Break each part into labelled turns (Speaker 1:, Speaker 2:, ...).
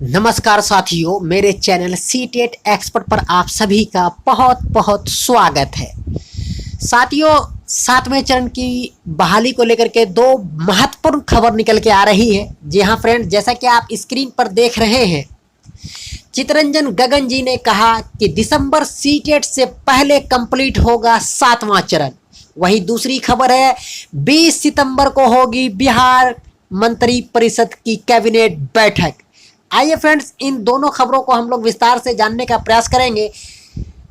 Speaker 1: नमस्कार साथियों, मेरे चैनल सीटेट एक्सपर्ट पर आप सभी का बहुत बहुत स्वागत है। साथियों, 7वें चरण की बहाली को लेकर के दो महत्वपूर्ण खबर निकल के आ रही है। जी हाँ फ्रेंड्स, जैसा कि आप स्क्रीन पर देख रहे हैं, चितरंजन गगन जी ने कहा कि दिसंबर सीटेट से पहले कंप्लीट होगा 7वां चरण। वही दूसरी खबर है, 20 सितंबर को होगी बिहार मंत्री परिषद की कैबिनेट बैठक। आइए फ्रेंड्स, इन दोनों खबरों को हम लोग विस्तार से जानने का प्रयास करेंगे।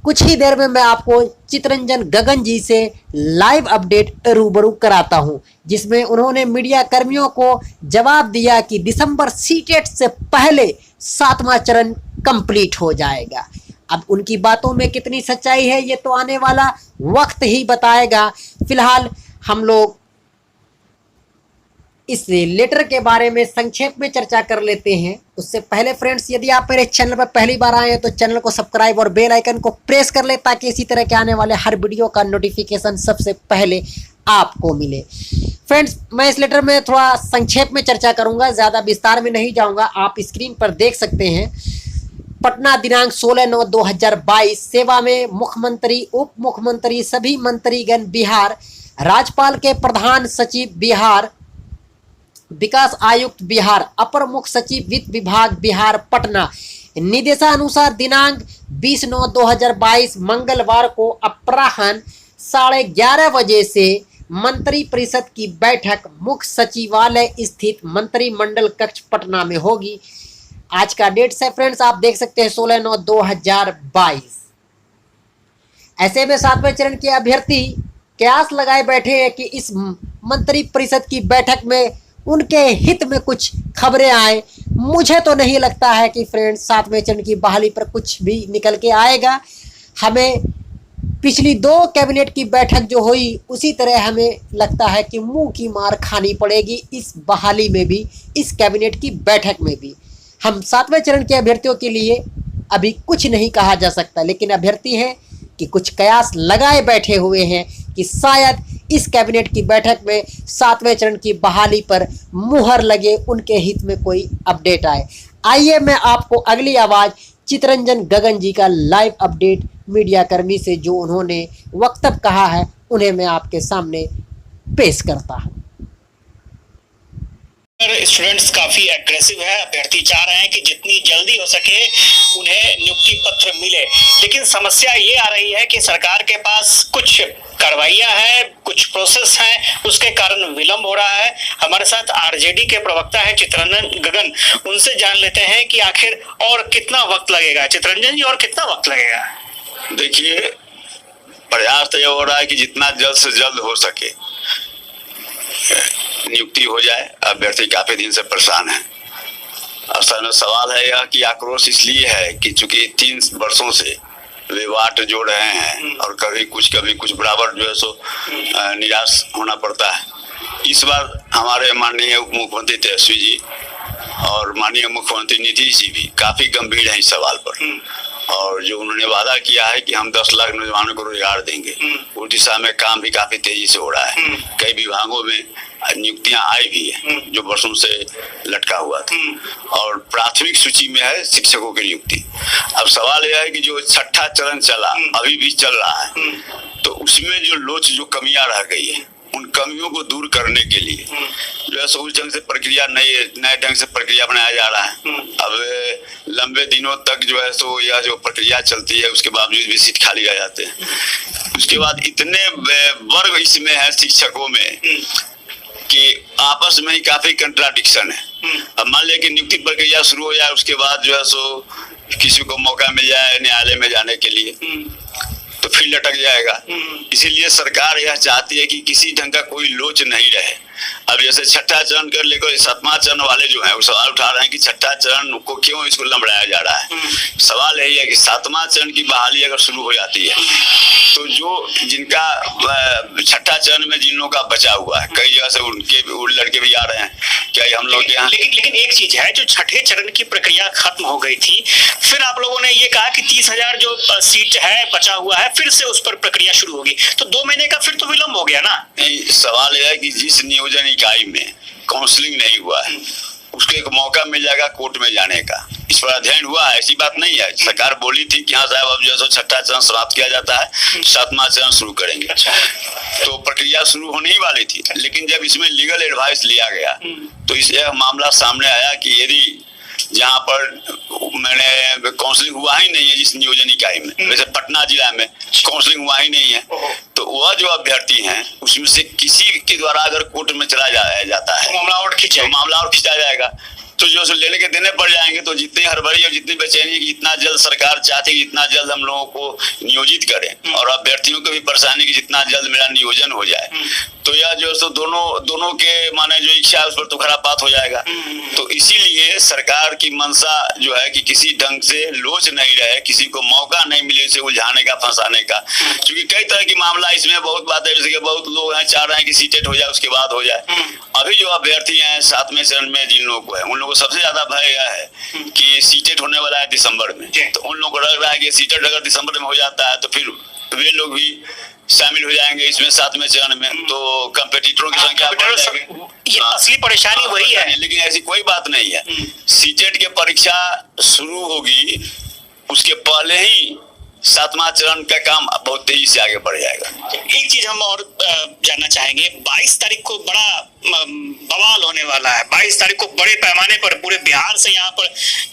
Speaker 1: कुछ ही देर में मैं आपको चितरंजन गगन जी से लाइव अपडेट रूबरू कराता हूं, जिसमें उन्होंने मीडिया कर्मियों को जवाब दिया कि दिसंबर सीटेट से पहले 7वां चरण कंप्लीट हो जाएगा। अब उनकी बातों में कितनी सच्चाई है ये तो आने वाला वक्त ही बताएगा। फिलहाल हम लोग इस लेटर के बारे में संक्षेप में चर्चा कर लेते हैं। उससे पहले फ्रेंड्स, यदि आप मेरे चैनल पर पहली बार आए हैं तो चैनल को सब्सक्राइब और बेल आइकन को प्रेस कर ले, ताकि इसी तरह के आने वाले हर वीडियो का नोटिफिकेशन सबसे पहले आपको मिले। फ्रेंड्स, मैं इस लेटर में थोड़ा संक्षेप में चर्चा करूंगा, ज़्यादा विस्तार में नहीं जाऊंगा। आप स्क्रीन पर देख सकते हैं। पटना दिनांक 16/9/2022। सेवा में मुख्यमंत्री, उप मुख्यमंत्री, सभी मंत्रीगण बिहार, राज्यपाल के प्रधान सचिव बिहार, विकास आयुक्त बिहार, अपर मुख्य सचिव वित्त विभाग बिहार पटना। निर्देशानुसार दिनांक 20/9/2022 मंगलवार को अपराह्न 11:30 बजे से मंत्री परिषद की बैठक मुख्य सचिवालय स्थित मंत्रिमंडल कक्ष पटना में होगी। आज का डेट है फ्रेंड्स, आप देख सकते हैं 16/9/2022। ऐसे में 7वें चरण के अभ्यर्थी कयास लगाए बैठे हैं कि इस मंत्री परिषद की बैठक में उनके हित में कुछ खबरें आए। मुझे तो नहीं लगता है कि फ्रेंड्स 7वें चरण की बहाली पर कुछ भी निकल के आएगा। हमें पिछली 2 कैबिनेट की बैठक जो हुई उसी तरह हमें लगता है कि मुंह की मार खानी पड़ेगी इस बहाली में भी, इस कैबिनेट की बैठक में भी। हम 7वें चरण के अभ्यर्थियों के लिए अभी कुछ नहीं कहा जा सकता, लेकिन अभ्यर्थी हैं कि कुछ कयास लगाए बैठे हुए हैं कि शायद इस कैबिनेट की बैठक में 7वें चरण की बहाली पर मुहर लगे, उनके हित में कोई अपडेट आए। आइए मैं आपको अगली आवाज़ चितरंजन गगन जी का लाइव अपडेट मीडिया कर्मी से जो उन्होंने वक्तव्य कहा है उन्हें मैं आपके सामने पेश करता हूँ।
Speaker 2: स्टूडेंट्स काफी एग्रेसिव है। अभ्यर्थी चाह रहे हैं कि जितनी जल्दी हो सके उन्हें नियुक्ति पत्र मिले, लेकिन समस्या ये आ रही है कि सरकार के पास कुछ कार्रवाइयां हैं, कुछ प्रोसेस हैं, उसके कारण विलंब हो रहा है। हमारे साथ आरजेडी के प्रवक्ता है चितरंजन गगन, उनसे जान लेते हैं कि आखिर और कितना वक्त लगेगा। चितरंजन जी, और कितना वक्त लगेगा?
Speaker 3: देखिए, प्रयास तो ये हो रहा है कि जितना जल्द से जल्द हो सके नियुक्ति हो जाए। अभ्यर्थी काफी दिन से परेशान है। असल में सवाल है यह कि आक्रोश इसलिए है कि चूंकि 3 वर्षों से वे वाट जोड़ रहे हैं और कभी कुछ बराबर जो है सो निराश होना पड़ता है। इस बार हमारे माननीय उप मुख्यमंत्री तेजस्वी जी और माननीय मुख्यमंत्री नीतीश जी भी काफी गंभीर हैं इस सवाल पर, और जो उन्होंने वादा किया है कि हम 10 लाख नौजवानों को रोजगार देंगे, उस दिशा में काम भी काफी तेजी से हो रहा है। कई विभागों में नियुक्तियां आई भी है जो वर्षों से लटका हुआ था, और प्राथमिक सूची में है शिक्षकों की नियुक्ति। अब सवाल यह है कि जो 6ठा चरण चला, अभी भी चल रहा है, तो उसमें जो लोच, जो कमियां रह गई है, उन कमियों को दूर करने के लिए जो है उस ढंग से प्रक्रिया, नए ढंग से प्रक्रिया बनाया जा रहा है। अब लंबे दिनों तक जो है सो यह जो प्रक्रिया चलती है, उसके बावजूद भी सीट खाली रह जाते हैं। उसके बाद इतने वर्ग इसमें है शिक्षकों में कि आपस में ही काफी कंट्राडिक्शन है। अब मान लिया कि नियुक्ति प्रक्रिया शुरू हो जाए, उसके बाद जो है सो किसी को मौका मिल जाए न्यायालय में जाने के लिए, तो फिर लटक जाएगा। इसीलिए सरकार यह चाहती है कि किसी ढंग का कोई लोच नहीं रहे। अब जैसे 6ठा चरण कर लेकर 7वां चरण वाले जो है वो सवाल उठा रहे हैं कि 6ठा चरण को क्यों इसको लंबड़ाया जा रहा है। सवाल यही है कि 7वां चरण की बहाली अगर शुरू हो जाती है तो जो जिनका 6ठा चरण में जिन लोगों का बचा हुआ है, कई जगह से उनके लड़के भी आ रहे हैं क्या हम लोग के यहाँ।
Speaker 2: लेकिन एक चीज है, जो 6ठे चरण की प्रक्रिया खत्म हो गई थी, फिर आप लोगों ने ये कहा कि 30,000 जो सीट है बचा हुआ है, फिर से उस पर प्रक्रिया शुरू होगी, तो 2 महीने का फिर तो विलंब हो गया ना।
Speaker 3: सवाल यह है कि जिस नियोजन इकाई में काउंसलिंग नहीं हुआ है उसको एक मौका मिल जाएगा कोर्ट में जाने का। इस पर अध्ययन हुआ है, ऐसी बात नहीं है। सरकार बोली थी कि हाँ साहब अब जो है छठा चरण समाप्त किया जाता है, 7वां चरण शुरू करेंगे। तो प्रक्रिया शुरू होने ही वाली थी, लेकिन जब इसमें लीगल एडवाइस लिया गया तो इस मामला सामने आया कि यदि जहाँ पर मैंने काउंसलिंग हुआ ही नहीं है जिस नियोजन इकाई में, वैसे पटना जिला में काउंसलिंग हुआ ही नहीं है, तो वह जो अभ्यर्थी हैं उसमें से किसी के द्वारा अगर कोर्ट में चला जाता है, मामला और खींचा जाएगा, तो जो सो लेने के देने पड़ जाएंगे। तो जितनी हड़बड़ी और जितनी बेचैनी कि इतना जल्द सरकार चाहती है कि इतना जल्द हम लोगों को नियोजित करें और अभ्यर्थियों को भी परेशानी कि जितना जल्द मेरा नियोजन हो जाए, तो यह जो सो दोनों के माने जो इच्छा है उस पर तो खराब बात हो जाएगा। तो इसीलिए सरकार की मंशा जो है कि किसी ढंग से लोच नहीं रहे, किसी को मौका नहीं मिले इसे उलझाने का, फंसाने का, क्योंकि कई तरह की मामला इसमें बहुत बातें, जैसे कि बहुत लोग हैं चाह रहे हैं कि सीटेट हो जाए उसके बाद हो जाए। अभी जो अभ्यर्थी हैं 7वें चरण में जिन लोगों को है उन लोगों को सबसे ज्यादा भय यह है कि सीटेट होने वाला है दिसंबर में, तो उन लोगों को लग रहा है कि सीटेट अगर दिसंबर में हो जाता है तो फिर वे लोग भी शामिल हो जाएंगे इसमें 7वें चरण में, तो कंपटीटरों की संख्या बढ़ जाएगी।
Speaker 2: ये असली परेशानी वही है।
Speaker 3: लेकिन ऐसी कोई बात नहीं है, सीटेट की परीक्षा शुरू होगी उसके पहले ही 7वां चरण का काम बहुत तेजी से आगे बढ़ जाएगा।
Speaker 2: एक चीज हम और जानना चाहेंगे, 22 तारीख को बड़ा बवाल होने वाला है। 22 तारीख को बड़े पैमाने पर पूरे बिहार से यहाँ पर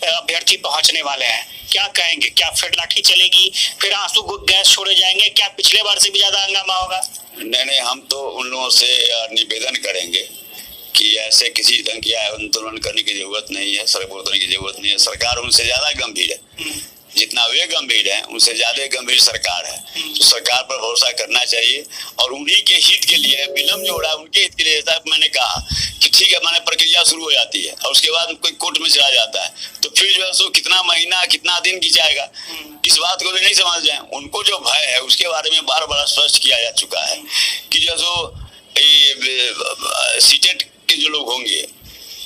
Speaker 2: अभ्यर्थी पहुंचने वाले हैं। क्या कहेंगे, क्या फिर लाठी चलेगी, फिर आंसू गैस छोड़े जाएंगे, क्या पिछले बार से भी ज्यादा हंगामा होगा?
Speaker 3: नहीं, हम तो उन लोगों से निवेदन करेंगे कि ऐसे किसी ढंग की आंदोलन करने की जरूरत नहीं है, सड़क रोकने की जरूरत नहीं है। सरकार उनसे ज्यादा गंभीर है, जितना वे गंभीर हैं उनसे ज्यादा गंभीर सरकार है। तो सरकार पर भरोसा करना चाहिए और उन्हीं के हित के लिए विलम्ब जो हो रहा है उनके हित के लिए। जैसा मैंने कहा कि ठीक है, माने प्रक्रिया शुरू हो जाती है और उसके बाद कोई कोर्ट में चला जाता है, तो फिर जो है सो कितना महीना कितना दिन खिंचाएगा, इस बात को भी नहीं समझ जाए। उनको जो भय है उसके बारे में बार बार स्पष्ट किया जा चुका है कि जो सो सीटेट के जो लोग होंगे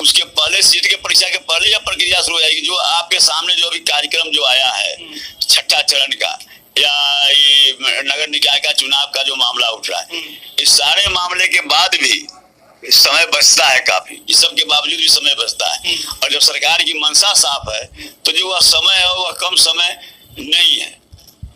Speaker 3: उसके पहले, सीट के परीक्षा के पहले या प्रक्रिया शुरू हो जाएगी। जो आपके सामने जो अभी कार्यक्रम जो आया है छठा चरण का या ये नगर निकाय का चुनाव का जो मामला उठ रहा है, इस सारे मामले के बाद भी समय बचता है काफी, इस सब के बावजूद भी समय बचता है। और जब सरकार की मंशा साफ है तो जो वह समय है वह कम समय नहीं है,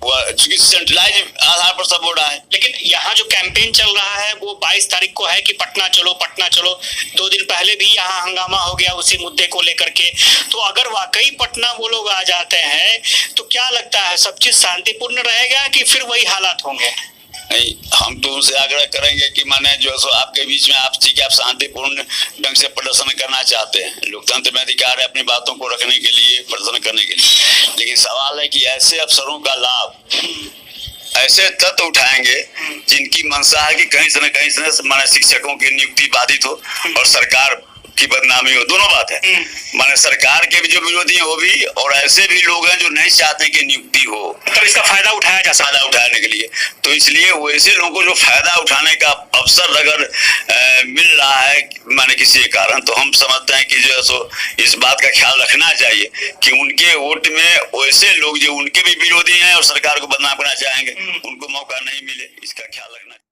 Speaker 3: चूंकि सेंट्रलाइज आधार पर सब हो रहा है।
Speaker 2: लेकिन यहाँ जो कैंपेन चल रहा है वो 22 तारीख को है कि पटना चलो पटना चलो। 2 दिन पहले भी यहाँ हंगामा हो गया उसी मुद्दे को लेकर के। तो अगर वाकई पटना वो लोग आ जाते हैं तो क्या लगता है सब चीज शांतिपूर्ण रहेगा कि फिर वही हालात होंगे?
Speaker 3: नहीं, हम तो उनसे आग्रह करेंगे कि माने जो सो आपके बीच में आप ठीक है, आप शांतिपूर्ण ढंग से प्रदर्शन करना चाहते हैं, लोकतंत्र में अधिकार है अपनी बातों को रखने के लिए, प्रदर्शन करने के लिए, लेकिन सवाल है कि ऐसे अवसरों का लाभ ऐसे तत्व उठाएंगे जिनकी मंशा है कि कहीं से न कहीं से माने शिक्षकों की नियुक्ति बाधित हो और सरकार की बदनामी हो। दोनों बात है, माने सरकार के भी जो विरोधी हैं वो भी, और ऐसे भी लोग हैं जो नहीं चाहते कि नियुक्ति हो,
Speaker 2: तो इसका फायदा उठाया जा सकता है
Speaker 3: उठाने के लिए। तो इसलिए वैसे लोगों को जो फायदा उठाने का अवसर अगर मिल रहा है माने किसी के कारण, तो हम समझते हैं कि जो है सो इस बात का ख्याल रखना चाहिए कि उनके वोट में वैसे लोग जो उनके भी विरोधी हैं और सरकार को बदनाम करना चाहेंगे उनको मौका नहीं मिले, इसका ख्याल रखना चाहिए।